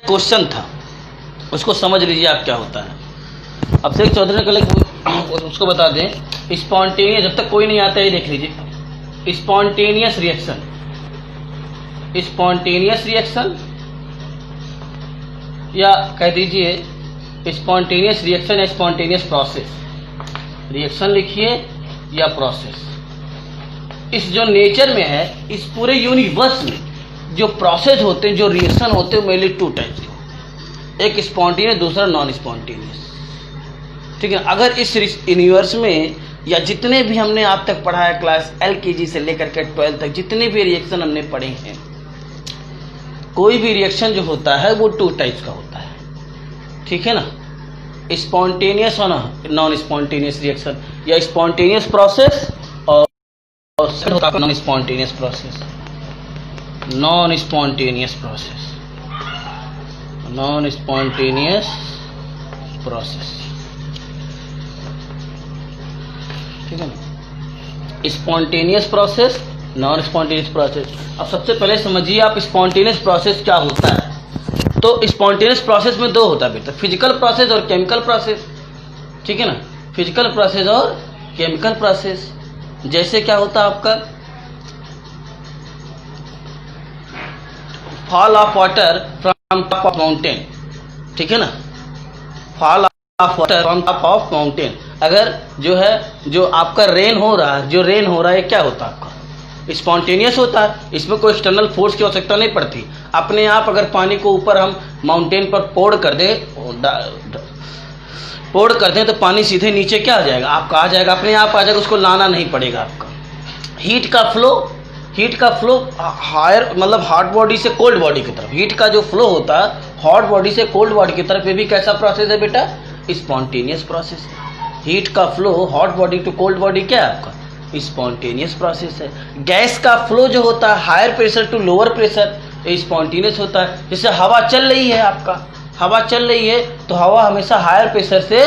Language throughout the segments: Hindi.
क्वेश्चन था, उसको समझ लीजिए आप क्या होता है। अब शेख चौधरी ने कल उसको बता दें। स्पॉन्टेनियस, जब तक कोई नहीं आता ये देख लीजिए। स्पॉन्टेनियस रिएक्शन, स्पॉन्टेनियस रिएक्शन या कह दीजिए स्पॉन्टेनियस रिएक्शन या स्पॉन्टेनियस प्रोसेस। रिएक्शन लिखिए या प्रोसेस। इस जो नेचर में है, इस पूरे यूनिवर्स में जो प्रोसेस होते हैं, जो रिएक्शन होते हैं, मेनली टू टाइप्स के, एक स्पॉन्टेनियस, दूसरा नॉन स्पॉन्टेनियस। ठीक है। अगर इस यूनिवर्स में या जितने भी हमने आज तक पढ़ा है, क्लास LKG से लेकर के 12 तक जितने भी रिएक्शन हमने पढ़े हैं, कोई भी रिएक्शन जो होता है वो टू टाइप्स का होता है। ठीक है ना, स्पॉन्टेनियस और नॉन स्पॉन्टेनियस रिएक्शन, या स्पॉन्टेनियस प्रोसेस और non spontaneous process. Non spontaneous process, non spontaneous process. ठीक है ना, spontaneous process, non spontaneous process. अब सबसे पहले समझिए आप स्पॉन्टेनियस प्रोसेस क्या होता है। तो स्पॉन्टेनियस प्रोसेस में दो होता है बेटा, फिजिकल प्रोसेस और केमिकल प्रोसेस। ठीक है ना, फिजिकल प्रोसेस और केमिकल प्रोसेस। जैसे क्या होता है आपका fall of water from top of mountain. ठीक है ना, fall of water from top of mountain. अगर जो है जो आपका रेन हो रहा है, जो रेन हो रहा है क्या होता है आपका स्पॉन्टेनियस होता है। इसमें कोई एक्सटर्नल फोर्स की आवश्यकता नहीं पड़ती। अपने आप अगर पानी को ऊपर हम माउंटेन पर पोड़ कर दें तो पानी सीधे नीचे क्या आ जाएगा आपका, आ जाएगा, अपने आप आ जाएगा, उसको लाना नहीं पड़ेगा आपका। हीट का फ्लो हायर, मतलब हॉट बॉडी से कोल्ड बॉडी की तरफ, हीट का जो फ्लो होता है हॉट बॉडी से कोल्ड बॉडी की तरफ, ये भी कैसा प्रोसेस है बेटा, स्पॉन्टेनियस प्रोसेस है। हीट का flow hot body to cold body क्या है आपका, स्पॉन्टेनियस प्रोसेस है। गैस का फ्लो जो होता है higher pressure to lower pressure, ये स्पॉन्टेनियस होता है। जैसे हवा चल रही है आपका, हवा चल रही है तो हवा हमेशा हायर प्रेशर से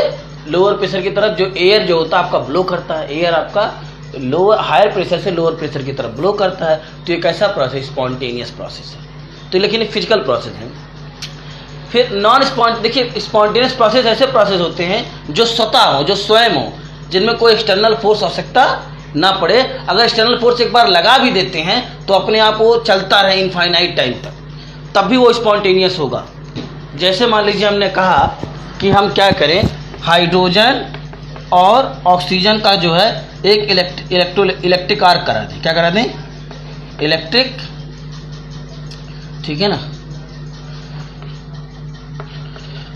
लोअर प्रेशर की तरफ, जो एयर जो होता है आपका ब्लो करता है, एयर आपका लोअर हायर प्रेशर से लोअर प्रेशर की तरफ ब्लो करता है। तो ये कैसा प्रोसेस, स्पॉन्टेनियस प्रोसेस है। तो लेकिन फिजिकल प्रोसेस है। फिर नॉन देखिए स्पॉन्टेनियस प्रोसेस ऐसे प्रोसेस होते हैं जो स्वतः हो, जो स्वयं हो, जिनमें कोई एक्सटर्नल फोर्स आवश्यकता ना पड़े। अगर एक्सटर्नल फोर्स एक बार लगा भी देते हैं तो अपने आप वो चलता रहे इनफाइनाइट टाइम तक, तब भी वो स्पॉन्टेनियस होगा। जैसे मान लीजिए हमने कहा कि हम क्या करें, हाइड्रोजन और ऑक्सीजन का जो है एक इलेक्ट्रिक आर्क करा दें। क्या करा दें, इलेक्ट्रिक। ठीक है ना,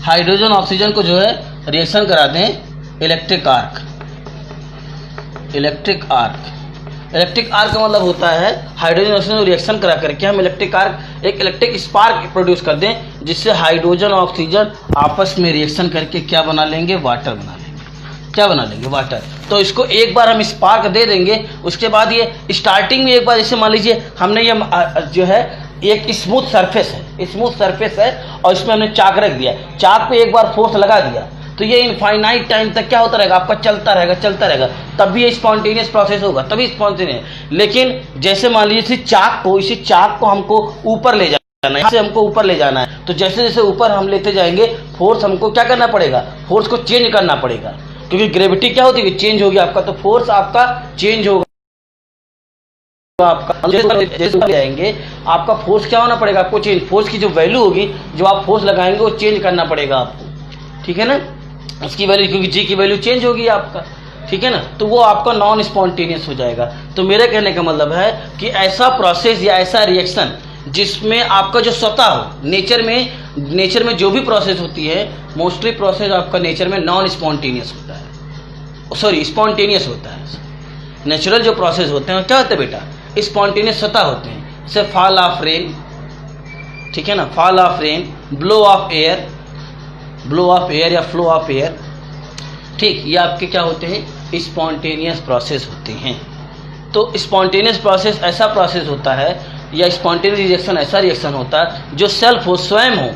हाइड्रोजन ऑक्सीजन को जो है रिएक्शन करा दें इलेक्ट्रिक आर्क। इलेक्ट्रिक आर्क का मतलब होता है हाइड्रोजन ऑक्सीजन रिएक्शन करा करके हम इलेक्ट्रिक आर्क, एक इलेक्ट्रिक स्पार्क प्रोड्यूस कर दें, जिससे हाइड्रोजन और ऑक्सीजन आपस में रिएक्शन करके क्या बना लेंगे, वाटर बना लेंगे। क्या बना लेंगे, वाटर। तो इसको एक बार हम स्पार्क दे देंगे, उसके बाद ये स्टार्टिंग में एक बार, जैसे मान लीजिए हमने ये जो है एक स्मूथ सरफेस है और इसमें हमने चाक रख दिया, चाक पे एक बार फोर्स लगा दिया तो ये इनफाइनाइट टाइम तक क्या होता रहेगा आपका, चलता रहेगा, तब भी ये स्पॉन्टेनियस प्रोसेस होगा, तभी स्पॉन्टेनियस। लेकिन जैसे मान लीजिए इसी चाक को हमको ऊपर ले जाना है, यहाँ से हमको ऊपर ले जाना है, तो जैसे जैसे ऊपर हम लेते जाएंगे फोर्स हमको क्या करना पड़ेगा, फोर्स को चेंज करना पड़ेगा, क्योंकि ग्रेविटी क्या होती है, चेंज होगी आपका, तो फोर्स आपका चेंज होगा। आपका जैसे जाएंगे आपका फोर्स क्या होना पड़ेगा आपको, चेंज। फोर्स की जो वैल्यू होगी, जो आप फोर्स लगाएंगे वो चेंज करना पड़ेगा आपको। ठीक है ना, उसकी वैल्यू, क्योंकि जी की वैल्यू चेंज होगी आपका। ठीक है ना, तो वो आपका नॉन स्पॉन्टेनियस हो जाएगा। तो मेरे कहने का मतलब है कि ऐसा प्रोसेस या ऐसा रिएक्शन जिसमें आपका जो स्वतः हो, नेचर में जो भी प्रोसेस होती है, मोस्टली प्रोसेस आपका नेचर में नॉन स्पॉन्टेनियस होता है, सॉरी स्पॉन्टेनियस होता है। नेचुरल जो प्रोसेस होते हैं क्या होते हैं बेटा, स्पॉन्टेनियस स्वतः होते हैं। जैसे फॉल ऑफ रेन, ठीक है ना, fall of rain, blow of air या फ्लो ऑफ एयर। ठीक, ये आपके क्या होते हैं, स्पॉन्टेनियस प्रोसेस होते हैं। तो स्पॉन्टेनियस प्रोसेस ऐसा प्रोसेस होता है, या स्पॉन्टेनियस रिएक्शन ऐसा रिएक्शन होता है जो सेल्फ हो, स्वयं हो,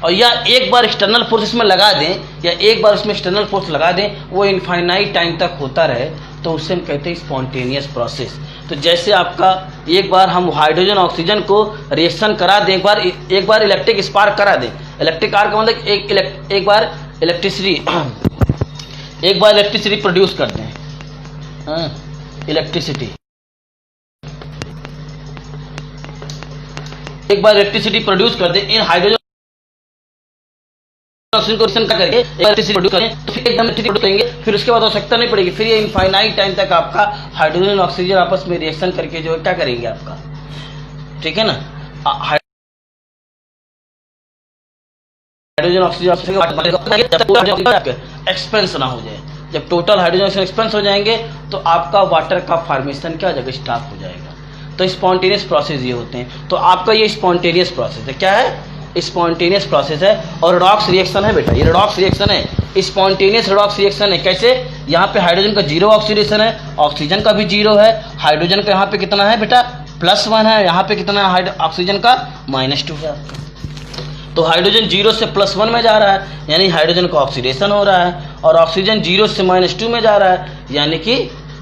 और या एक बार एक्सटर्नल फोर्स इसमें लगा दें, या एक बार इसमें एक्सटर्नल फोर्स लगा दें, वो इनफाइनाइट टाइम तक होता रहे, तो उससे हम कहते हैं स्पॉन्टेनियस प्रोसेस। तो जैसे आपका एक बार हम हाइड्रोजन ऑक्सीजन को रिएक्शन करा दें, एक बार इलेक्ट्रिक स्पार्क करा दें, इलेक्ट्रिक आर्क का मतलब एक बार इलेक्ट्रिसिटी प्रोड्यूस कर दें, एक बार इलेक्ट्रिसिटी प्रोड्यूस कर दें इन हाइड्रोजन ऑक्सीजन को रिएक्शन करके इलेक्ट्रिसिटी प्रोड्यूस करें, तो फिर एकदम इलेक्ट्रिसिटी प्रोड्यूस करेंगे, फिर उसके बाद आवश्यकता नहीं पड़ेगी, फिर ये इनफाइनाइट टाइम तक आपका हाइड्रोजन ऑक्सीजन आपस में रिएक्शन करके जो है क्या करेंगे आपका, ठीक है ना, हाइड्रोजन ऑक्सीजन एक्सपेंस ना हो जाए। जब टोटल हाइड्रोजन ऑक्सीजन एक्सपेंस हो जाएंगे तो आपका वाटर का फॉर्मेशन क्या हो जाएगा, स्टॉप हो जाएगा। तो स्पॉन्टेनियस प्रोसेस ये होते हैं। तो आपका ये स्पॉन्टेनियस प्रोसेस है, क्या है, स्पॉन्टेनियस प्रोसेस है। और रेडॉक्स रिएक्शन है बेटा, ये रेडॉक्स रिएक्शन है, स्पॉन्टेनियस रेडॉक्स रिएक्शन है। कैसे, यहाँ पे हाइड्रोजन का जीरो ऑक्सीडेशन है, ऑक्सीजन का भी जीरो है, हाइड्रोजन का यहाँ पे कितना है बेटा +1 है, यहाँ पे कितना है ऑक्सीजन का -2 है। तो हाइड्रोजन 0 से +1 में जा रहा है, यानी हाइड्रोजन का ऑक्सीडेशन हो रहा है, और ऑक्सीजन 0 से -2 में जा रहा है, यानी कि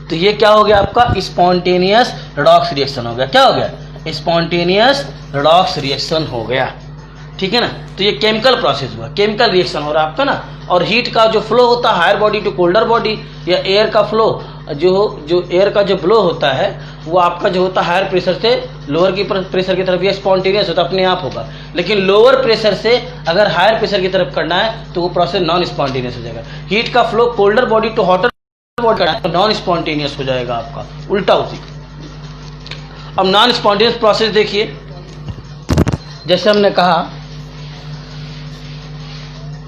तो ये क्या हो गया आपका स्पॉन्टेनियस रेडॉक्स रिएक्शन हो गया। क्या हो गया, स्पॉन्टेनियस रेडॉक्स रिएक्शन हो गया, ठीक है ना। तो ये केमिकल प्रोसेस हुआ, केमिकल रिएक्शन हो रहा है आपका ना। और हीट का जो फ्लो होता है higher body to colder body, या एयर का फ्लो जो एयर का जो फ्लो होता है वो आपका जो होता है हायर प्रेशर से लोअर की प्रेशर की तरफ, ये स्पॉन्टेनियस होता है, अपने आप होगा। लेकिन लोअर प्रेशर से अगर हायर प्रेशर की तरफ करना है तो वो प्रोसेस नॉन स्पॉन्टेनियस हो जाएगा। हीट का flow colder body to hotter body करना है तो नॉन स्पॉन्टेनियस हो जाएगा आपका, उल्टा उसी। अब नॉन स्पॉन्टेनियस प्रोसेस देखिए, जैसे हमने कहा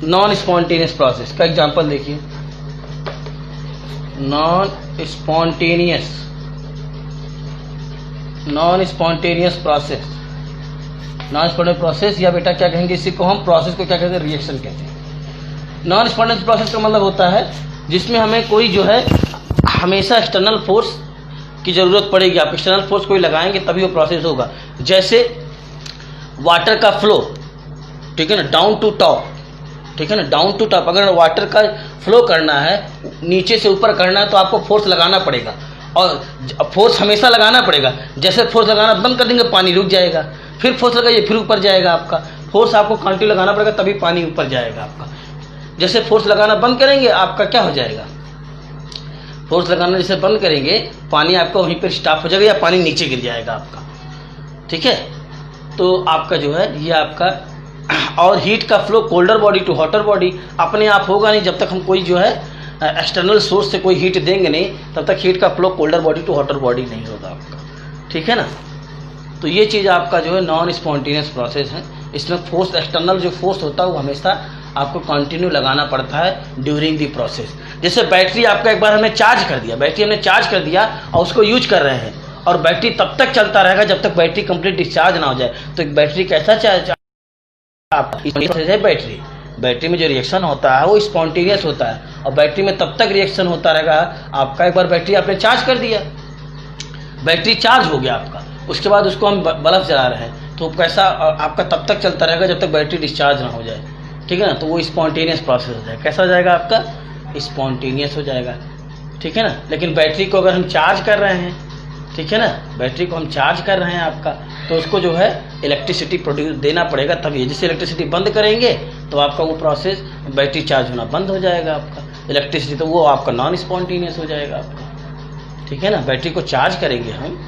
नॉन स्पॉन्टेनियस प्रोसेस का एग्जांपल देखिए, non spontaneous process, non spontaneous process, या बेटा क्या कहेंगे इसी को हम, प्रोसेस को क्या कहते हैं, रिएक्शन कहते हैं। नॉन स्पॉन्टेनियस प्रोसेस का मतलब होता है जिसमें हमें कोई जो है हमेशा एक्सटर्नल फोर्स की जरूरत पड़ेगी, आप एक्सटर्नल फोर्स कोई लगाएंगे तभी वो प्रोसेस होगा। जैसे वाटर का फ्लो, ठीक है ना, डाउन टू टॉप, ठीक है ना, डाउन टू टॉप, अगर वाटर का फ्लो करना है नीचे से ऊपर करना है तो आपको फोर्स लगाना पड़ेगा, और फोर्स हमेशा लगाना पड़ेगा। जैसे फोर्स लगाना बंद कर देंगे पानी रुक जाएगा, फिर फोर्स लगाइए फिर ऊपर जाएगा आपका, फोर्स आपको कंटिन्यू लगाना पड़ेगा तभी पानी ऊपर जाएगा आपका। जैसे फोर्स लगाना बंद करेंगे आपका क्या हो जाएगा, फोर्स लगाना जैसे बंद करेंगे पानी आपका वहीं पर स्टॉप हो जाएगा या पानी नीचे गिर जाएगा आपका, ठीक है। तो आपका जो है ये आपका, और हीट का flow colder body to hotter body अपने आप होगा नहीं, जब तक हम कोई जो है एक्सटर्नल सोर्स से कोई हीट देंगे नहीं तब तक हीट का flow colder body to hotter body नहीं होगा आपका, ठीक है ना। तो ये चीज़ आपका जो है नॉन स्पॉन्टेनियस प्रोसेस है। इसमें फोर्स, एक्सटर्नल जो फोर्स होता है वो हमेशा आपको कंटिन्यू लगाना पड़ता है ड्यूरिंग दी प्रोसेस। जैसे बैटरी आपका एक बार हमने चार्ज कर दिया, बैटरी हमने चार्ज कर दिया और उसको यूज कर रहे हैं, और बैटरी तब तक चलता रहेगा जब तक बैटरी कंप्लीट डिस्चार्ज ना हो जाए। तो एक बैटरी कैसा चार्ज है, बैटरी में जो रिएक्शन होता है वो स्पॉन्टेनियस होता है, और बैटरी में तब तक रिएक्शन होता रहेगा आपका। एक बार बैटरी आपने चार्ज कर दिया, बैटरी चार्ज हो गया आपका, उसके बाद उसको हम बल्ब जला रहे हैं तो कैसा आपका तब तक चलता रहेगा जब तक बैटरी डिस्चार्ज ना हो जाए, ठीक है ना। तो वो स्पॉन्टेनियस प्रोसेस हो जाएगा। कैसा हो जाएगा आपका, स्पॉन्टेनियस हो जाएगा, ठीक है ना। लेकिन बैटरी को अगर हम चार्ज कर रहे हैं, ठीक है ना, बैटरी को हम चार्ज कर रहे हैं आपका, तो उसको जो है इलेक्ट्रिसिटी प्रोड्यूस देना पड़ेगा तभी। जैसे इलेक्ट्रिसिटी बंद करेंगे तो आपका वो प्रोसेस बैटरी चार्ज होना बंद हो जाएगा आपका, इलेक्ट्रिसिटी, तो वो आपका नॉन स्पॉन्टेनियस हो जाएगा आपका, ठीक है ना। बैटरी को चार्ज करेंगे हम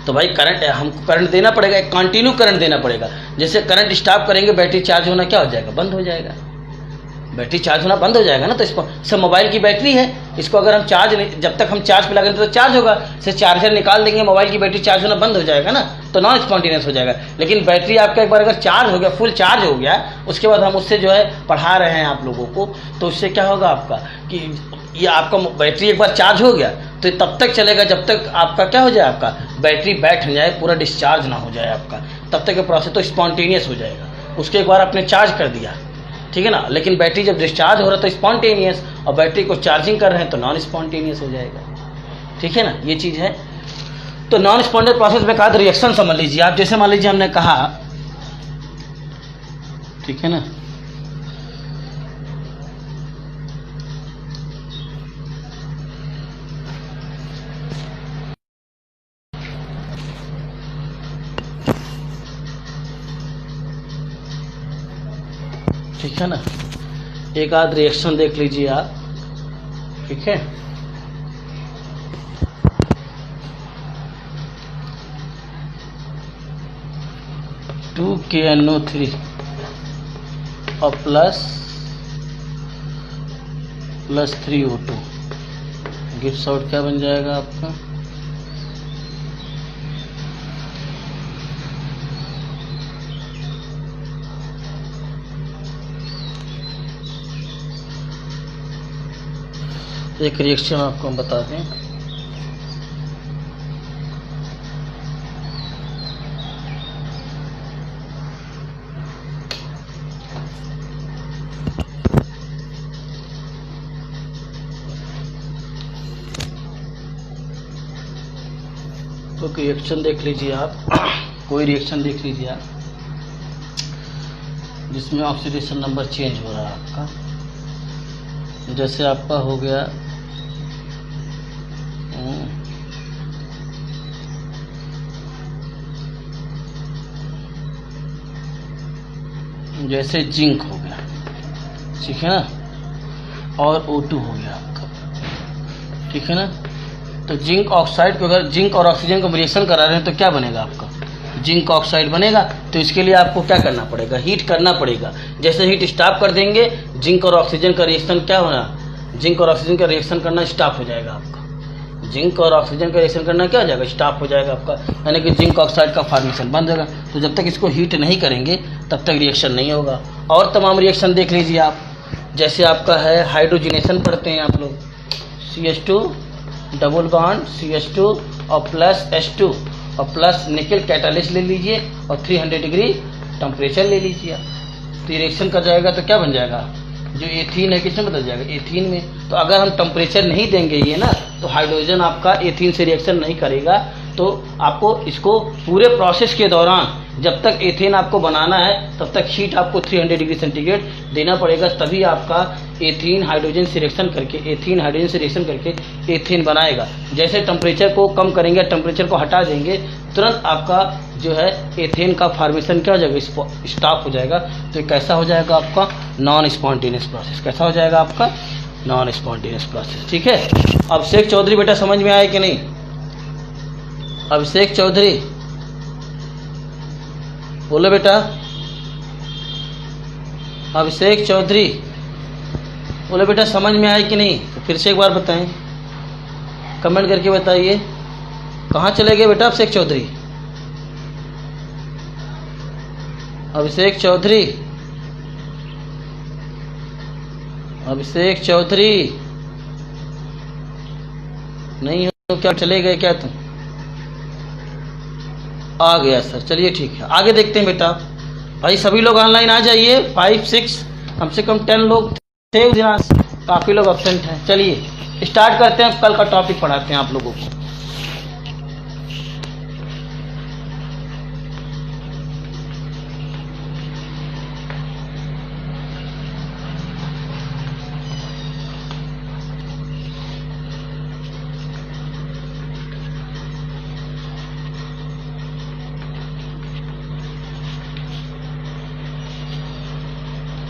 तो भाई करंट, हमको करंट देना पड़ेगा, एक कंटिन्यू करंट देना पड़ेगा। जैसे करंट स्टॉप करेंगे बैटरी चार्ज होना क्या हो जाएगा, बंद हो जाएगा, बैटरी चार्ज होना बंद हो जाएगा ना। तो इसको सब मोबाइल की बैटरी है, इसको अगर हम चार्ज नहीं, जब तक हम चार्ज पे लगाएंगे तो चार्ज होगा, से चार्जर निकाल देंगे मोबाइल की बैटरी चार्ज होना बंद हो जाएगा ना, तो नॉन स्पॉन्टेनियस हो जाएगा। लेकिन बैटरी आपका एक बार अगर चार्ज हो गया, फुल चार्ज हो गया, उसके बाद हम उससे जो है पढ़ा रहे हैं आप लोगों को, तो उससे क्या होगा आपका कि ये आपका बैटरी एक बार चार्ज हो गया तो तब तक चलेगा जब तक आपका क्या हो जाए, आपका बैटरी बैठ न जाए, पूरा डिस्चार्ज ना हो जाए आपका, तब तक ये प्रोसेस तो स्पॉन्टेनियस हो जाएगा। उसके एक बार आपने चार्ज कर दिया, ठीक है ना, लेकिन बैटरी जब डिस्चार्ज हो रहा है तो स्पॉन्टेनियस, और बैटरी को चार्जिंग कर रहे हैं तो नॉन स्पॉन्टेनियस हो जाएगा, ठीक है ना। ये चीज़ है। तो नॉन स्पॉन्टेनियस प्रोसेस में कहा तो रिएक्शन समझ लीजिए आप। जैसे मान लीजिए हमने कहा, ठीक है ना, ठीक है ना। एक आध रिएक्शन देख लीजिए आप, ठीक है। टू KNO3 और प्लस 3O2 गिव्स आउट क्या बन जाएगा आपका, एक रिएक्शन आपको हम बता दें। तो रिएक्शन देख लीजिए आप, कोई रिएक्शन देख लीजिए आप जिसमें ऑक्सीडेशन नंबर चेंज हो रहा है आपका। जैसे आपका हो गया जैसे जिंक हो गया, ठीक है ना, और O2 हो गया आपका, ठीक है ना। तो जिंक ऑक्साइड को, अगर जिंक और ऑक्सीजन को रिएक्शन करा रहे हैं तो क्या बनेगा आपका, जिंक ऑक्साइड बनेगा। तो इसके लिए आपको क्या करना पड़ेगा, हीट करना पड़ेगा। जैसे हीट स्टॉप कर देंगे, जिंक और ऑक्सीजन का रिएक्शन क्या होना, जिंक और ऑक्सीजन का रिएक्शन करना स्टॉप हो जाएगा आपका। जिंक और ऑक्सीजन का रिएक्शन करना क्या हो जाएगा, स्टॉप हो जाएगा आपका, यानी कि जिंक ऑक्साइड का फॉर्मेशन बन जाएगा। तो जब तक इसको हीट नहीं करेंगे तब तक रिएक्शन नहीं होगा। और तमाम रिएक्शन देख लीजिए आप, जैसे आपका है हाइड्रोजनेशन पढ़ते हैं आप लोग, CH2 डबल बॉन्ड CH2 और प्लस H2 और प्लस निकल कैटालिस्ट ले लीजिए और 300 डिग्री टेम्परेचर ले लीजिए आप। तो रिएक्शन कर जाएगा तो क्या बन जाएगा, जो एथीन है किसमें बदल जाएगा, एथीन में। तो अगर हम टेम्परेचर नहीं देंगे ये ना, तो हाइड्रोजन आपका एथीन से रिएक्शन नहीं करेगा। तो आपको इसको पूरे प्रोसेस के दौरान जब तक एथेन आपको बनाना है तब तक हीट आपको 300 डिग्री सेंटीग्रेड देना पड़ेगा, तभी आपका एथीन हाइड्रोजन से रिएक्शन करके, एथीन हाइड्रोजन से रिएक्शन करके एथेन बनाएगा। जैसे टेम्परेचर को कम करेंगे, टेम्परेचर को हटा देंगे, तुरंत आपका जो है एथेन का फॉर्मेशन क्या हो जाएगा, स्टॉप हो जाएगा। तो ये कैसा हो जाएगा आपका, नॉन स्पॉन्टेनियस प्रोसेस। कैसा हो जाएगा आपका, नॉन स्पॉन्टेनियस प्रोसेस, ठीक है। अभिषेक चौधरी बेटा समझ में आया कि नहीं, अभिषेक चौधरी बोलो बेटा, अभिषेक चौधरी बोलो बेटा, समझ में आया कि नहीं। तो फिर से एक बार बताएं, कमेंट करके बताइए, कहाँ चले गए बेटा अभिषेक चौधरी, अभिषेक चौधरी, अभिषेक चौधरी नहीं हो क्या, चले गए क्या तुम, आ गया सर, चलिए ठीक है, आगे देखते हैं बेटा। भाई सभी लोग ऑनलाइन आ जाइए, 5-6 कम से कम 10 लोग थे उस दिन, काफ़ी लोग एब्सेंट हैं। चलिए स्टार्ट करते हैं, कल का टॉपिक पढ़ाते हैं आप लोगों को।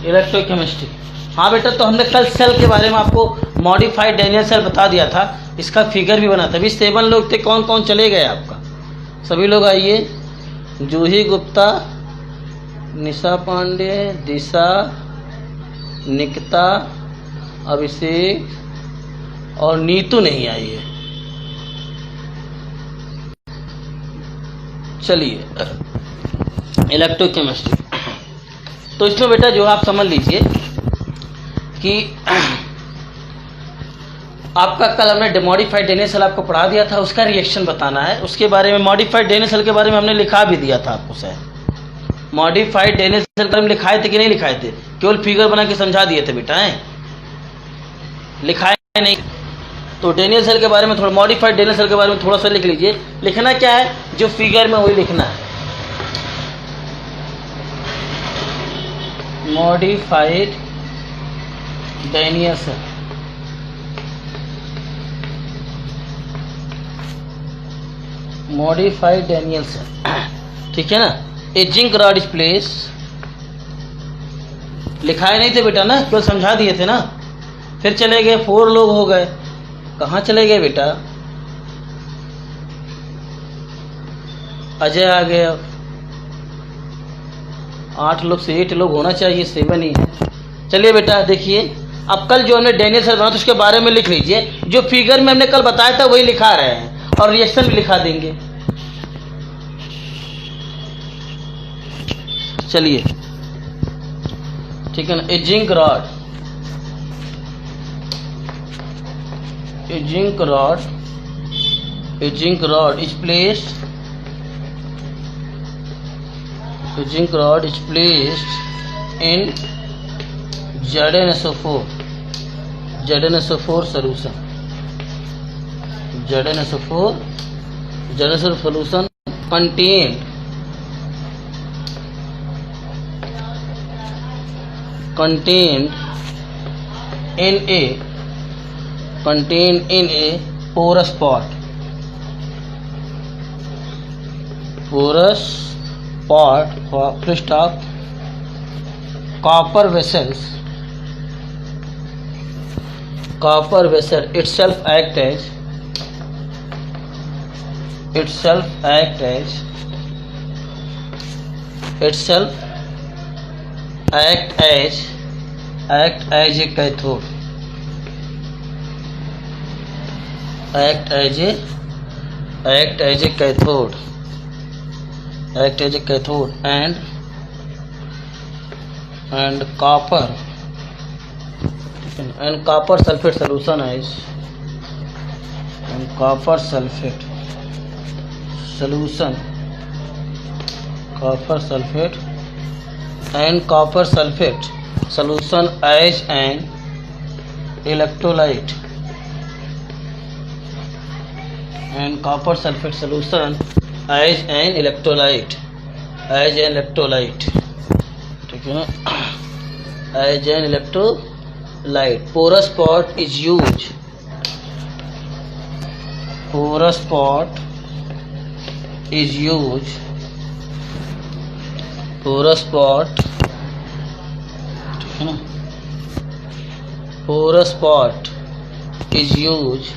इलेक्ट्रोकेमिस्ट्री, हाँ बेटा, तो हमने कल सेल के बारे में आपको मॉडिफाइड डैनियल सेल बता दिया था, इसका फिगर भी बना था। अभी 7 लोग थे, कौन कौन चले गए आपका, सभी लोग आइए, जूही गुप्ता, निशा पांडे, दिशा, निकिता, अभिषेक और नीतू नहीं आई है। चलिए इलेक्ट्रोकेमिस्ट्री, तो इसमें बेटा जो आप समझ लीजिए कि आपका कल हमने डिमॉडिफाइड डैनियल सेल आपको पढ़ा दिया था, उसका रिएक्शन बताना है। उसके बारे में मॉडिफाइड डैनियल सेल के बारे में हमने लिखा भी दिया था आपको शायद। मॉडिफाइड डैनियल सेल का हम लिखाए थे कि नहीं लिखाए थे, केवल फिगर बना के समझा दिए थे बेटा, हैं लिखाए नहीं। तो डैनियल सेल के बारे में थोड़ा, मॉडिफाइड डैनियल सेल के बारे में थोड़ा सा लिख लीजिए। लिखना क्या है, जो फिगर में वही लिखना है, modified Daniell cell, modified Daniell cell, ठीक है ना। A zinc rod is place लिखाए नहीं थे बेटा ना, केवल समझा दिए थे ना। फिर चले गए, 4 लोग हो गए। कहाँ चले गए बेटा? अजय आ गए। अब 8 लोग से 8 लोग होना चाहिए, 7 ही है। चलिए बेटा देखिए, अब कल जो हमने डैनियल सर बना था उसके बारे में लिख लीजिए। जो फिगर में हमने कल बताया था वही लिखा रहे हैं, और रिएक्शन भी लिखा देंगे। चलिए ठीक है ना। A zinc rod, A zinc rod, A zinc rod is placed, a zinc rod is placed in ZnSO4 solution. ZnSO4 solution contained in a porous pot. Porous pot for first of copper vessel itself act as a cathode, act as a cathode, and copper sulfate solution is, and copper sulfate solution as an electrolyte, and copper sulfate solution as an electrolyte, ठीक है ना, as an electrolyte. Porous pot is used, ठीक है ना, porous pot is used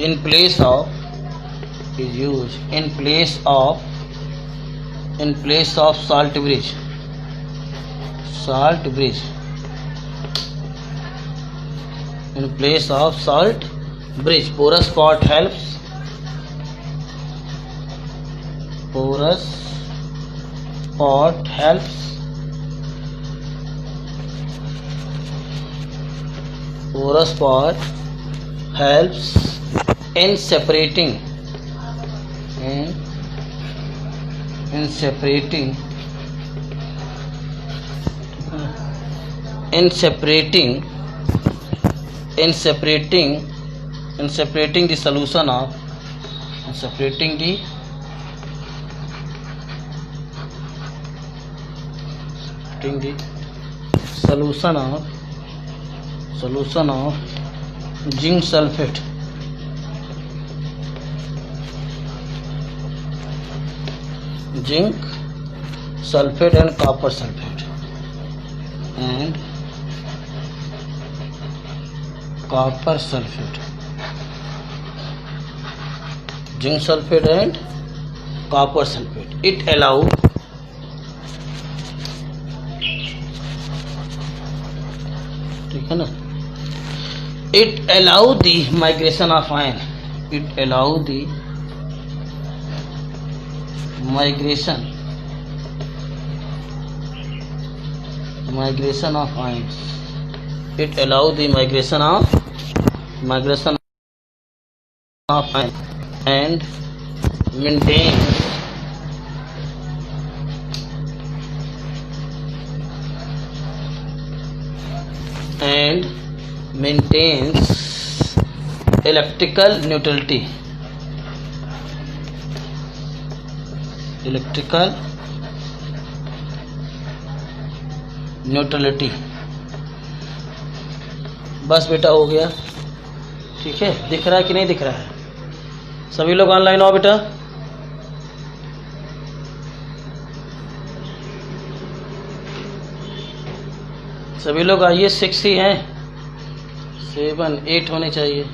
in place of salt bridge. In place of salt bridge, porous pot helps in separating the solution of zinc sulfate, and copper sulfate, zinc sulfate and copper sulfate. It allow ठीक है ना, it allow the migration of ion, migration of ions, it allow the migration of ion and maintains electrical neutrality, बस बेटा हो गया। ठीक है, दिख रहा है कि नहीं दिख रहा है? सभी लोग ऑनलाइन हो बेटा। सभी लोग आइए, 6 ही हैं, 7 8 होने चाहिए।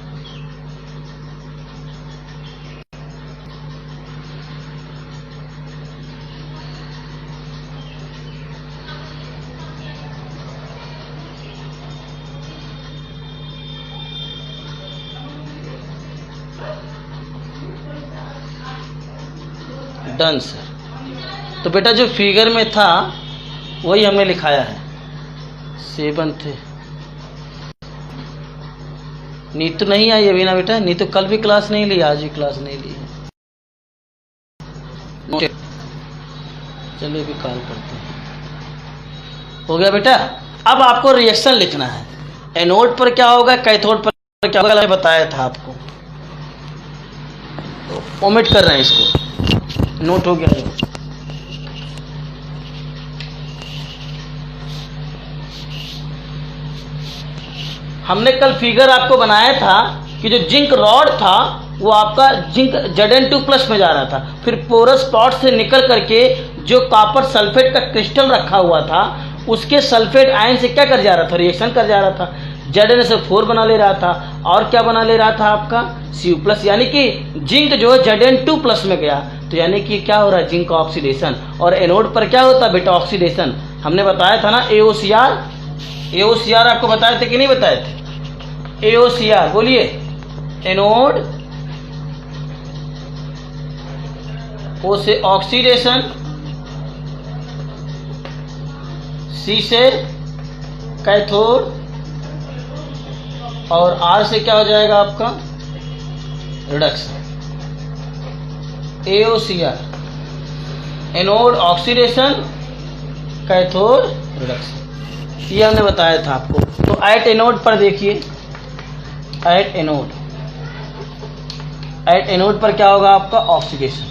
Done sir. तो बेटा जो फिगर में था वही हमने लिखाया है, 7 थे। नीतू नहीं आई अभी ना बेटा, नीतू कल भी क्लास नहीं ली, आज भी क्लास नहीं ली है। चलिए अभी कॉल करते हैं। हो गया बेटा। अब आपको रिएक्शन लिखना है। एनोड पर क्या होगा, कैथोड पर क्या होगा, मैंने बताया था आपको। तो ओमिट कर रहे हैं इसको, नोट हो गया। हमने कल फिगर आपको बनाया था कि जो जिंक रॉड था वो आपका जिंक Zn2+ में जा रहा था, फिर पोरस स्पॉट से निकल करके जो कॉपर सल्फेट का क्रिस्टल रखा हुआ था उसके सल्फेट आयन से क्या कर जा रहा था, रिएक्शन कर जा रहा था, Zn4 बना ले रहा था। और क्या बना ले रहा था आपका Cu+, यानी कि जिंक जो है Zn2+ में गया, तो यानी कि क्या हो रहा है, जिंक ऑक्सीडेशन। और एनोड पर क्या होता है बेटा, ऑक्सीडेशन। हमने बताया था ना AOCR आपको बताए थे कि नहीं बताए थे? AOCR बोलिए, एनोड, O से ऑक्सीडेशन, C से कैथोड, और R से क्या हो जाएगा आपका, reduction. AOCR, anode oxidation, cathode reduction, ये हमने बताया था आपको। तो एट एनोड पर देखिए, एट एनोड पर क्या होगा आपका, ऑक्सीडेशन।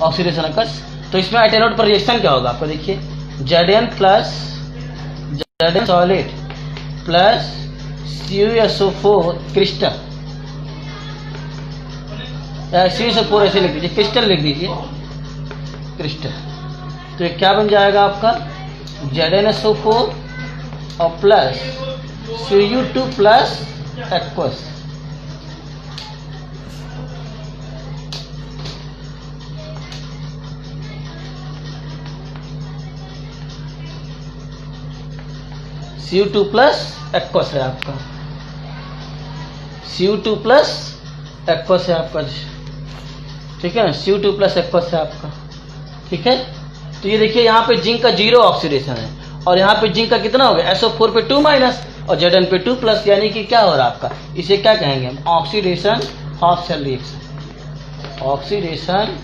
Oxidation occurs. तो इसमें एट एनोड पर रिएक्शन क्या होगा आपको, देखिए Zn solid plus CuSO4 crystal, CuSO4 ऐसे लिख दीजिए, क्रिस्टल लिख दीजिए, क्रिस्टल। तो ये क्या बन जाएगा आपका, ZnSO4 और plus Cu2+ aqueous. Cu2+ aqueous है आपका, Cu2+ एक्वस है आपका, ठीक है ना, Cu2+ एक्वस है आपका, ठीक है। तो ये देखिए यहाँ पे जिंक का 0 ऑक्सीडेशन है, और यहाँ पे जिंक का कितना हो गया, SO4 पे 2- और Zn पे 2+, यानी कि क्या हो रहा है आपका, इसे क्या कहेंगे हम, oxidation of cell reaction, oxidation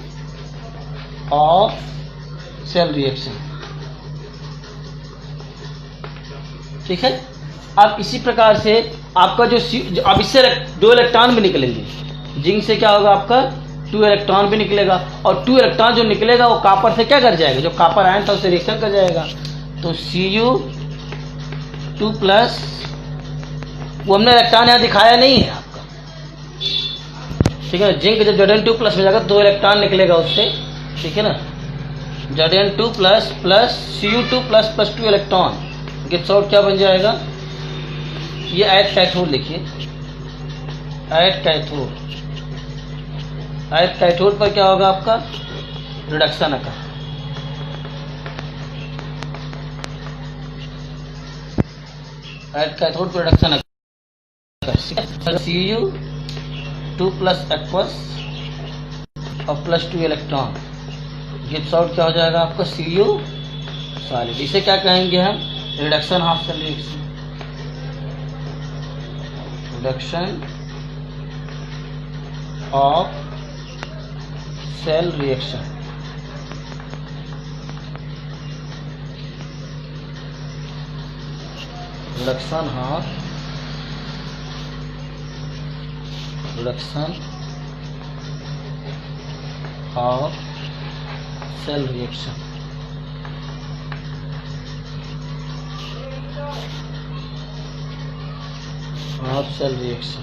of cell reaction, ठीक है। अब इसी प्रकार से आपका जो अब इससे 2 इलेक्ट्रॉन भी निकलेंगे, जिंक से क्या होगा आपका 2 इलेक्ट्रॉन भी निकलेगा, और 2 इलेक्ट्रॉन जो निकलेगा वो कॉपर से क्या कर जाएगा, जो कॉपर आयन था उससे रिएक्शन कर जाएगा। तो Cu2+, वो हमने इलेक्ट्रॉन यहाँ दिखाया नहीं है आपका, ठीक है ना। जिंक जब Zn2+ में जाएगा 2 इलेक्ट्रॉन निकलेगा उससे, ठीक है ना, Zn2+ plus Cu2+ plus 2 electron, gives out क्या बन जाएगा, ये एट कैथोड लिखिए, एट कैथोड पर क्या होगा आपका, रिडक्शन का, एट कैथोड पर रिडक्शन Cu2+ एक्वस और प्लस 2 इलेक्ट्रॉन, गिव्स आउट क्या हो जाएगा आपका, Cu सॉलिड। इसे क्या कहेंगे हम, reduction of cell reaction, reduction of cell reaction. Reduction of cell reaction. Half cell reaction.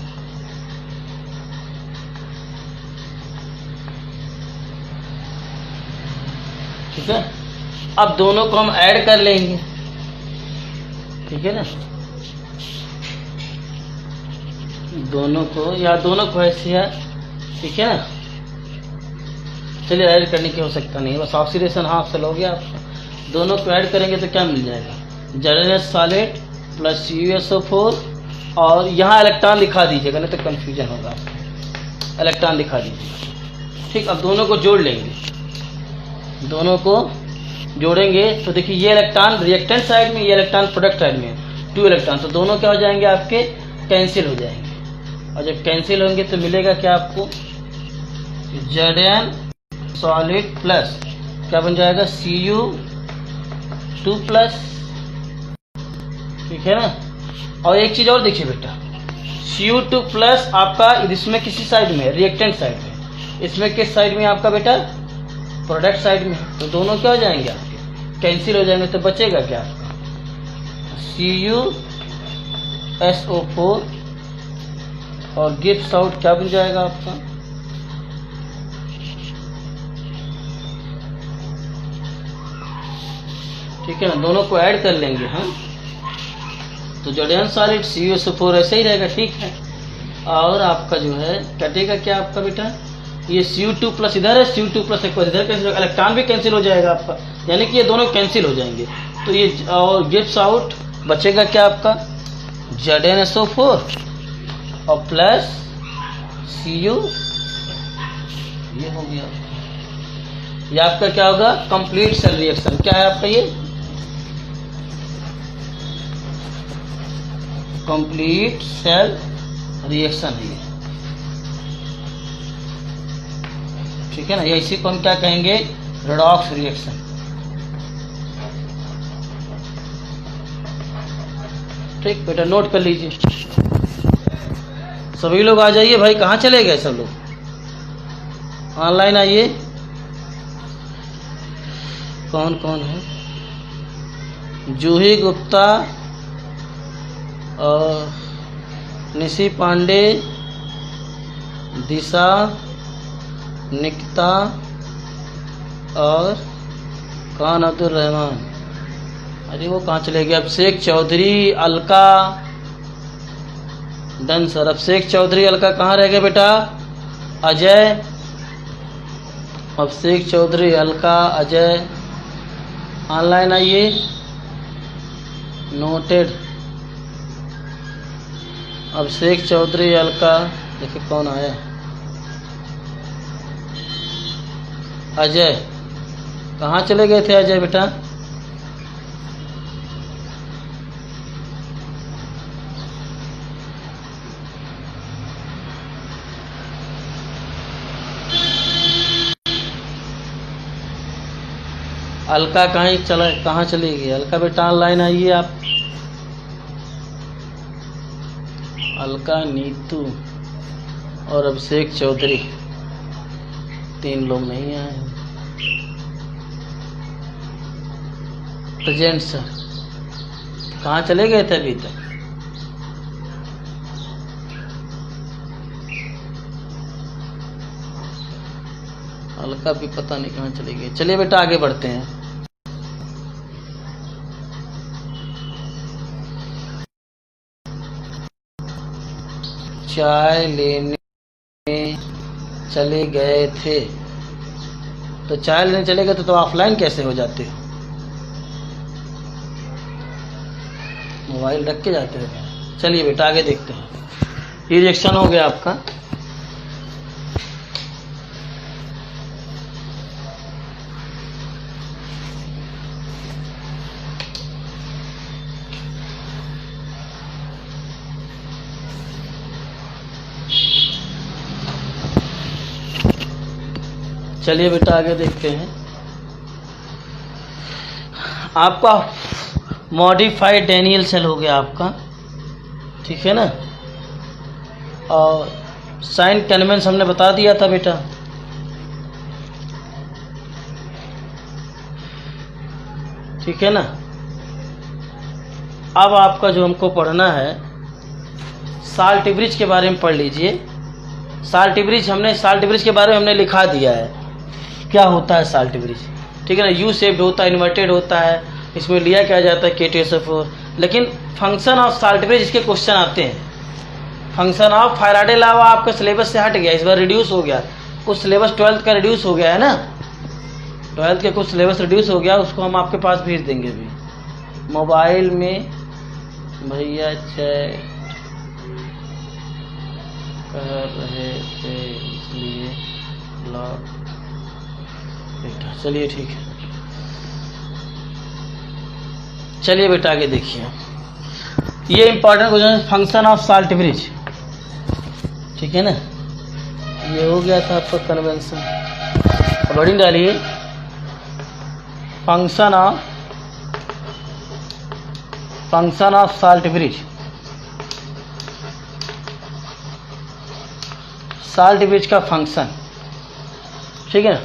ठीक है, अब दोनों को हम ऐड कर लेंगे। ठीक है ना, दोनों को या दोनों को ऐसे है। ठीक है ना, चलिए ऐड करने की आवश्यकता नहीं है, बस ऑक्सीडेशन हाफ सेल हो गया आपका। दोनों को ऐड करेंगे तो क्या मिल जाएगा, ZnH सॉलिड प्लस CuSO4, और यहाँ इलेक्ट्रॉन लिखा दीजिएगा नहीं तो कंफ्यूजन होगा आपको, इलेक्ट्रॉन लिखा दीजिएगा। ठीक, अब दोनों को जोड़ लेंगे, दोनों को जोड़ेंगे तो देखिए ये इलेक्ट्रॉन रिएक्टेंट साइड में, ये इलेक्ट्रॉन प्रोडक्ट साइड में, 2 इलेक्ट्रॉन, तो दोनों क्या हो जाएंगे आपके, कैंसिल हो जाएंगे। और जब कैंसिल होंगे तो मिलेगा क्या आपको, Zn सॉलिड प्लस क्या बन जाएगा, Cu2 प्लस। ठीक है ना, और एक चीज और देखिए बेटा, Cu2 प्लस आपका इसमें किसी साइड में, रिएक्टेंट साइड में, इसमें किस साइड में आपका बेटा, प्रोडक्ट साइड में, तो दोनों क्या हो जाएंगे आपके, कैंसिल हो जाएंगे, तो बचेगा क्या आपका, CuSO4 और गिव्स आउट क्या बन जाएगा आपका, ठीक है ना, दोनों को ऐड कर लेंगे हम, तो Zn सॉलिड CuSO4 ऐसे ही रहेगा। ठीक है, और आपका जो है कटेगा क्या आपका बेटा, ये Cu2 प्लस इधर है, Cu2 प्लस एक इधर कैंसिल, इलेक्ट्रॉन भी कैंसिल हो जाएगा आपका, यानी कि ये दोनों कैंसिल हो जाएंगे। तो ये और गिव्स आउट बचेगा क्या आपका, ZnSO4 और प्लस Cu, ये हो गया। ये आपका क्या होगा, कंप्लीट सेल रिएक्शन। क्या है आपका ये, कंप्लीट सेल रिएक्शन है ये। ठीक है ना, ये इसी को हम क्या कहेंगे, रेडॉक्स रिएक्शन। ठीक बेटा, नोट कर लीजिए। सभी लोग आ जाइए भाई, कहाँ चले गए सब लोग, ऑनलाइन आइए। कौन कौन है, जूही गुप्ता और निशी पांडे, दिशा, निकिता और खान अब्दुल रहमान। अरे वो कहाँ चले गए, अभिषेक चौधरी, अलका, डन सर, अभिषेक चौधरी, अलका कहाँ रह गए बेटा, अजय, अभिषेक चौधरी, अलका, अजय ऑनलाइन आइए। नोटेड, अभिषेक चौधरी, अलका, देखिए कौन आया, अजय, कहाँ चले गए थे अजय बेटा, अलका कहाँ चली गई, अलका बेटा ऑनलाइन आइए आप, अलका, नीतू और अभिषेक चौधरी, 3 लोग नहीं आए। प्रेजेंट सर, कहाँ चले गए थे अभी तक, अलका भी पता नहीं कहाँ चली गई। चलिए बेटा आगे बढ़ते हैं। चाय लेने चले गए थे, तो चाय लेने चले गए तो ऑफलाइन कैसे हो जाते हो, मोबाइल रख के जाते हो। चलिए बेटा आगे देखते हैं। ये रिएक्शन हो गया आपका, चलिए बेटा आगे देखते हैं। आपका मॉडिफाइड डैनियल सेल हो गया आपका, ठीक है ना, और साइन कन्वेंस हमने बता दिया था बेटा, ठीक है ना। अब आपका जो हमको पढ़ना है साल्टिब्रिज के बारे में पढ़ लीजिए। साल्टिब्रिज के बारे में हमने लिखा दिया है, क्या होता है साल्टिब्रिज, ठीक है ना। यू शेप्ड होता है, इन्वर्टेड होता है, इसमें लिया क्या जाता है K2SO4। लेकिन फंक्शन ऑफ साल्टिब्रिज इसके क्वेश्चन आते हैं। फंक्शन ऑफ फैराडे लॉ आपका सिलेबस से हट गया, इस बार रिड्यूस हो गया, कुछ सिलेबस 12th का रिड्यूस हो गया है ना, 12th के कुछ सिलेबस रिड्यूस हो गया, उसको हम आपके पास भेज देंगे अभी मोबाइल में। भैया चैट कर रहे थे इसलिए लॉग बेटा, चलिए ठीक है, चलिए बेटा आगे देखिए। ये इंपॉर्टेंट क्वेश्चन, फंक्शन ऑफ साल्टिब्रिज, ठीक है ना। ये हो गया था आपका कन्वेंशन, वर्डिंग डालिए। फंक्शन ऑफ साल्टिब्रिज, साल्टिब्रिज का फंक्शन, ठीक है ना।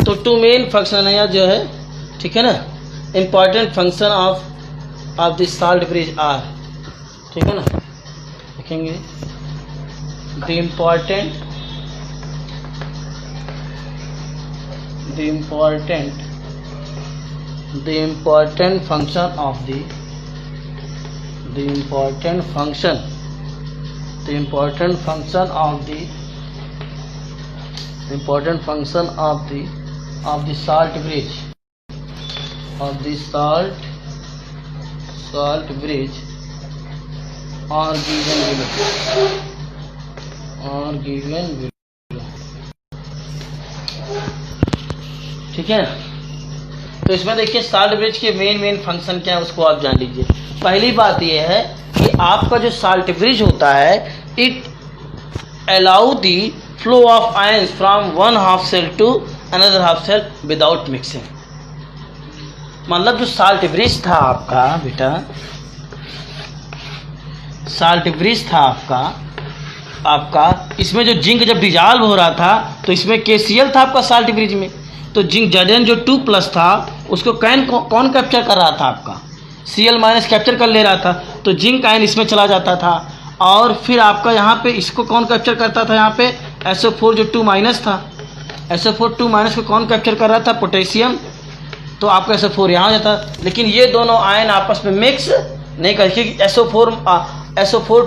तो टू मेन फंक्शन है यहाँ जो है, ठीक है ना। Important function of this salt bridge are, ठीक है ना, लिखेंगे the important function of the important function of the salt bridge are given below, ठीक है। तो इसमें देखिए साल्ट ब्रिज के मेन फंक्शन क्या है उसको आप जान लीजिए। पहली बात यह है कि आपका जो साल्ट ब्रिज होता है, it allow the flow of ions from one half cell to another half cell without mixing. मतलब जो साल्ट ब्रिज था आपका बेटा, साल्ट ब्रिज था आपका इसमें जो जिंक जब डिजॉल्व हो रहा था तो इसमें KCl था आपका साल्ट ब्रिज में, तो जिंक Zn जो 2+ था उसको कौन कैप्चर कर रहा था आपका, Cl- कैप्चर कर ले रहा था, तो जिंक आयन इसमें चला जाता था। और फिर आपका यहाँ पे इसको कौन कैप्चर करता था, यहाँ पे SO4 जो 2- था, SO4 2- को कौन कैप्चर कर रहा था, पोटेशियम, तो आपका SO4 यहाँ आ जाता। लेकिन ये दोनों आयन आपस में मिक्स नहीं करके SO4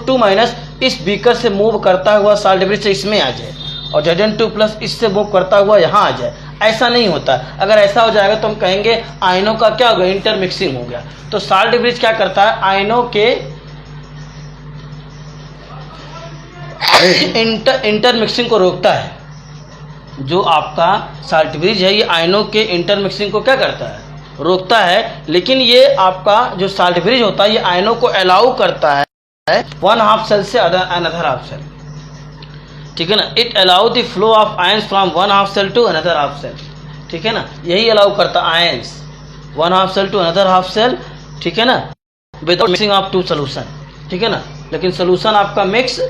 2- इस बीकर से मूव करता हुआ साल्ट ब्रिज से इसमें आ जाए और Zn 2+ इससे मूव करता हुआ यहाँ आ जाए, ऐसा नहीं होता। अगर ऐसा हो जाएगा तो हम कहेंगे आयनों का क्या हो गया, इंटरमिक्सिंग हो गया। तो साल्ट ब्रिज क्या करता है, आयनों के इंटरमिक्सिंग को रोकता है। जो आपका साल्ट ब्रिज है ये आयनों के इंटरमिक्सिंग को क्या करता है, रोकता है। लेकिन ये आपका जो साल्ट ब्रिज होता है ये आयनों को अलाउ करता है वन हाफ सेल से अनदर हाफ सेल, ठीक है ना। It allow the flow of ions from one half cell to another half cell, ठीक है ना। यही अलाउ करता ions one half cell to another half cell, ठीक है ना, without mixing of two solution, ठीक है ना। लेकिन सोल्यूशन आपका मिक्स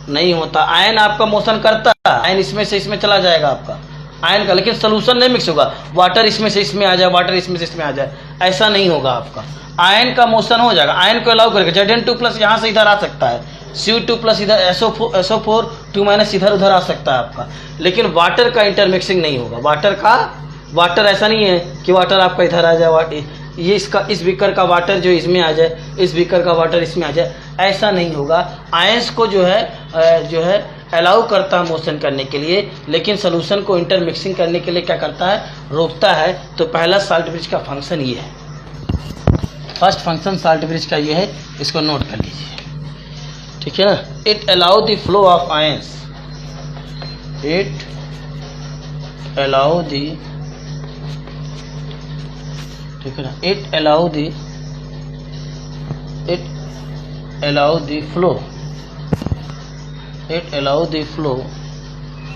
नहीं होता, आयन आपका मोशन करता है, आयन इसमें से इसमें चला जाएगा आपका आयन का, लेकिन सोल्यूशन नहीं मिक्स होगा। वाटर इसमें से इसमें आ जाए, वाटर इसमें से इसमें आ जाए, ऐसा नहीं होगा आपका। आयन का मोशन हो जाएगा, आयन को अलाउ करेगा। Zn 2+ यहाँ से इधर आ सकता है, Cu2+ इधर, SO4 2- इधर उधर आ सकता है आपका, लेकिन वाटर का इंटरमिक्सिंग नहीं होगा। वाटर ऐसा नहीं है कि वाटर आपका इधर आ जाए, ये इस बीकर का वाटर जो इसमें आ जाए, इस बीकर का वाटर इसमें आ जाए, ऐसा नहीं होगा। आयंस को जो है अलाउ करता है मोशन करने के लिए, लेकिन सोल्यूशन को इंटरमिक्सिंग करने के लिए क्या करता है, रोकता है। तो पहला साल्ट ब्रिज का फंक्शन ये है, फर्स्ट फंक्शन साल्ट ब्रिज का ये है, इसको नोट कर लीजिए, ठीक है ना। It allow the flow of ions, it allow the, ठीक है ना, it allow the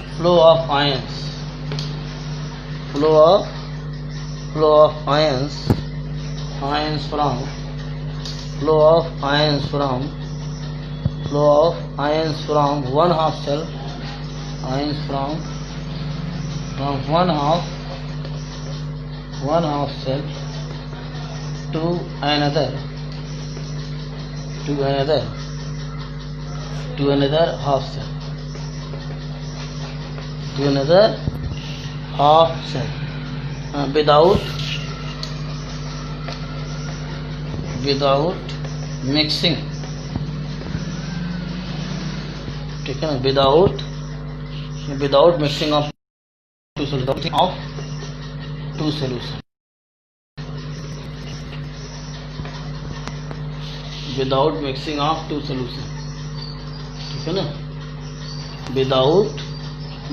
flow of ions, ions from one half cell, ions from one half cell to another to another half cell, to another half cell without mixing, ठीक है ना, without mixing of two solution, without mixing of two solution, ठीक है ना, without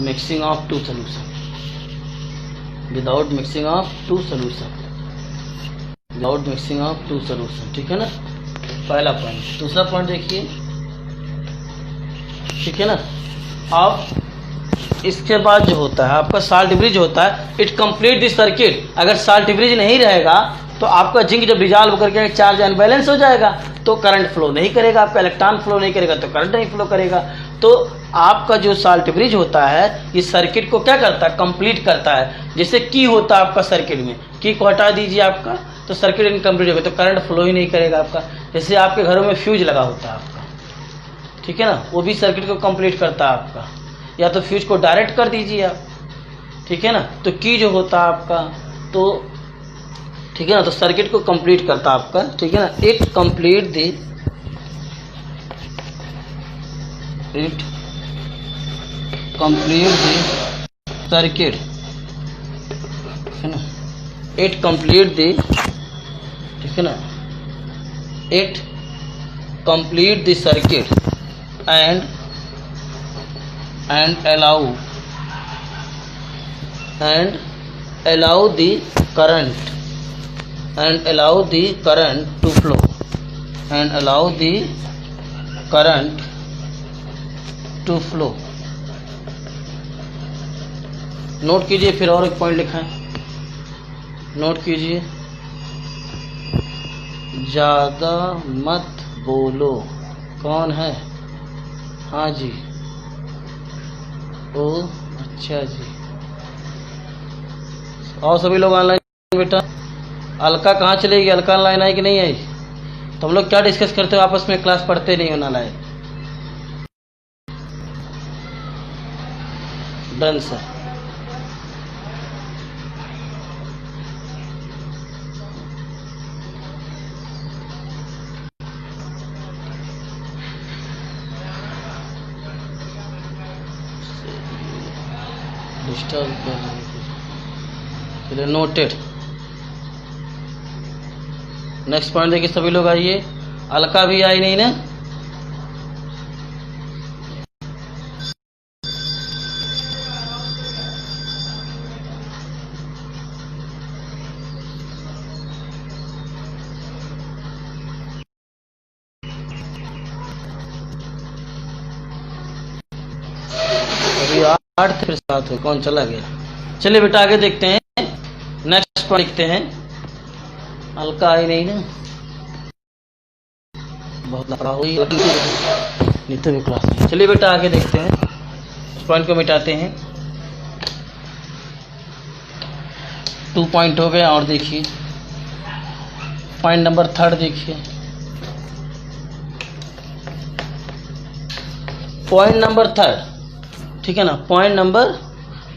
mixing of two solution, without mixing of two solution, without mixing of two solution, ठीक है ना, पहला पॉइंट। दूसरा पॉइंट देखिए, ठीक है ना। अब इसके बाद जो होता है आपका साल्ट ब्रिज होता है, इट कंप्लीट दिस सर्किट। अगर साल्ट ब्रिज नहीं रहेगा तो आपका जिंक जब डिजॉल्व करके चार्ज अनबैलेंस हो जाएगा तो करंट फ्लो नहीं करेगा, आपका इलेक्ट्रॉन फ्लो नहीं करेगा तो करंट नहीं फ्लो करेगा। तो आपका जो साल्ट ब्रिज होता है ये सर्किट को क्या करता है, कंप्लीट करता है। जैसे की होता है आपका सर्किट में, की को हटा दीजिए आपका तो सर्किट इनकम्प्लीट होगा, तो करंट फ्लो ही नहीं करेगा आपका। जैसे आपके घरों में फ्यूज लगा होता है आपका, ठीक है ना, वो भी सर्किट को कंप्लीट करता है आपका। या तो फ्यूज को डायरेक्ट कर दीजिए आप, ठीक है ना। तो की जो होता है आपका, तो ठीक है ना, तो सर्किट को कंप्लीट करता है आपका, ठीक है ना। इट कंप्लीट द सर्किट, है ना, इट कंप्लीट द, ठीक है ना, it complete the circuit and allow the current to flow, and allow the current to flow। Note कीजिए, फिर और एक पॉइंट लिखा है, नोट कीजिए, ज़्यादा मत बोलो। कौन है? हाँ जी, ओ अच्छा जी। और सभी लोग ऑनलाइन बेटा, अलका कहाँ चलेगी? अलका ऑनलाइन आई कि नहीं आई? तो हम लोग क्या डिस्कस करते हो आपस में, क्लास पढ़ते नहीं हो ना लाए। Done sir. डिस्टर्ब कर रहे हैं, चलिए नोटेड। नेक्स्ट पॉइंट देखिए सभी लोग, आइए। अलका भी आई नहीं ना? अभी 8 फिर 7 हो, कौन चला गया? चलिए बेटा आगे देखते हैं, नेक्स्ट पॉइंट लिखते हैं। अलका आई नहीं ना, बहुत लफड़ा हुई नीतू भी क्लास में। चलिए बेटा आगे देखते हैं, इस पॉइंट को मिटाते हैं। 2 पॉइंट हो गए, और देखिए पॉइंट नंबर 3 देखिए, पॉइंट नंबर 3, ठीक है ना, पॉइंट नंबर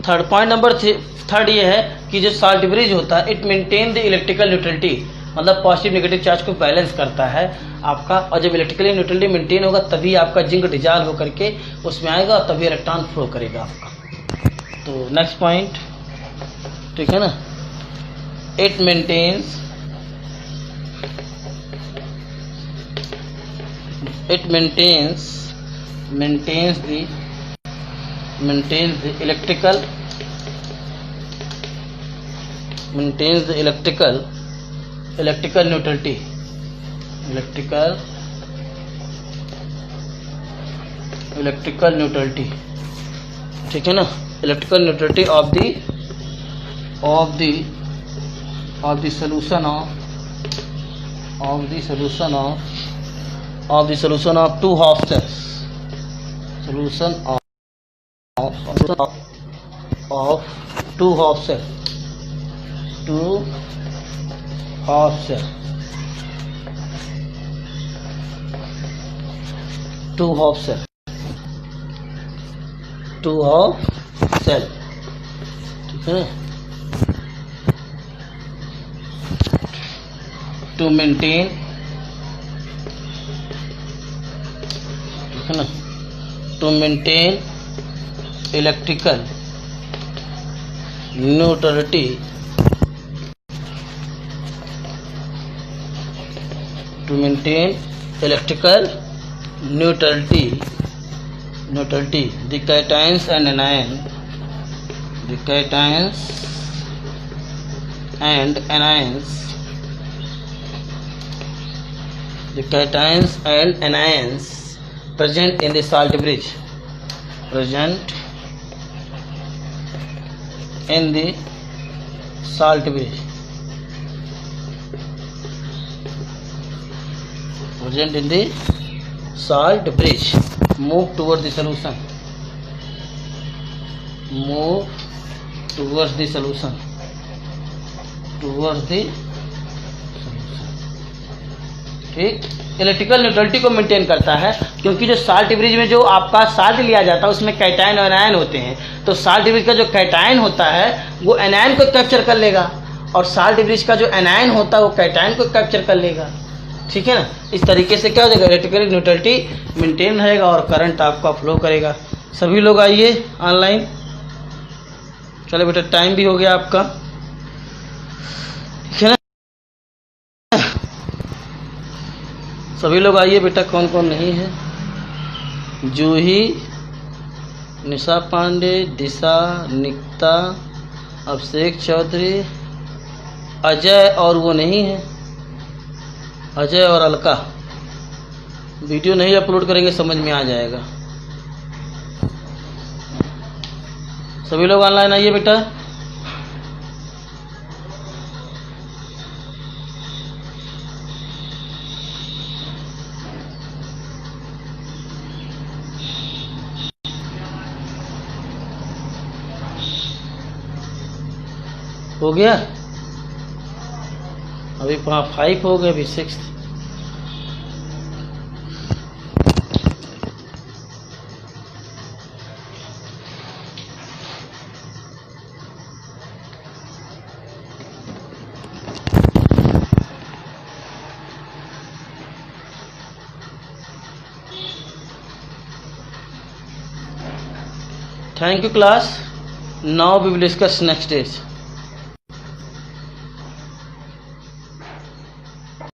3। पॉइंट नंबर 3 ये है कि जो साल्ट ब्रिज होता है, it maintain the electrical neutrality, मतलब पॉजिटिव नेगेटिव चार्ज को बैलेंस करता है आपका। और जब इलेक्ट्रिकल न्यूट्रलिटी मेंटेन होगा तभी आपका जिंक डिजॉल्व होकर के उसमें आएगा और तभी इलेक्ट्रॉन फ्लो करेगा आपका। तो नेक्स्ट पॉइंट, ठीक है ना, it maintains the electrical neutrality, ठीक है ना, electrical neutrality of the solution of two half cells, solution of two half cells, two half cell two of cell, ठीक है, टू मेंटेन, ठीक है ना, to maintain electrical neutrality, to maintain electrical neutrality, the cations and anions, the cations and anions, the cations and anions present in the salt bridge, present in the salt bridge, present in the salt bridge, move towards the solution, move towards the solution, towards the solution, ठीक। इलेक्ट्रिकल न्यूट्रलिटी को मेंटेन करता है, क्योंकि जो साल्ट ब्रिज में जो आपका साल्ट लिया जाता है उसमें कैटायन और एनायन होते हैं, तो साल्ट ब्रिज का जो कैटायन होता है वो एनायन को कैप्चर कर लेगा, और साल्ट ब्रिज का जो एनायन होता है वो कैटायन को कैप्चर कर लेगा, ठीक है ना। इस तरीके से क्या हो जाएगा, इलेक्ट्रिकल न्यूट्रलिटी मेंटेन रहेगा और करंट आपका फ्लो करेगा। सभी लोग आइए ऑनलाइन। चलो बेटा, टाइम भी हो गया आपका, ठीक है ना। सभी लोग आइए बेटा, कौन कौन नहीं है। जूही, निशा पांडे, दिशा, निकिता, अभिषेक चौधरी, अजय और वो नहीं है, अजय और अलका। वीडियो नहीं अपलोड करेंगे, समझ में आ जाएगा। सभी लोग ऑनलाइन आइए बेटा। हो गया, अभी 5 हो गए, अभी 6। Thank you class. Now we will discuss next stage.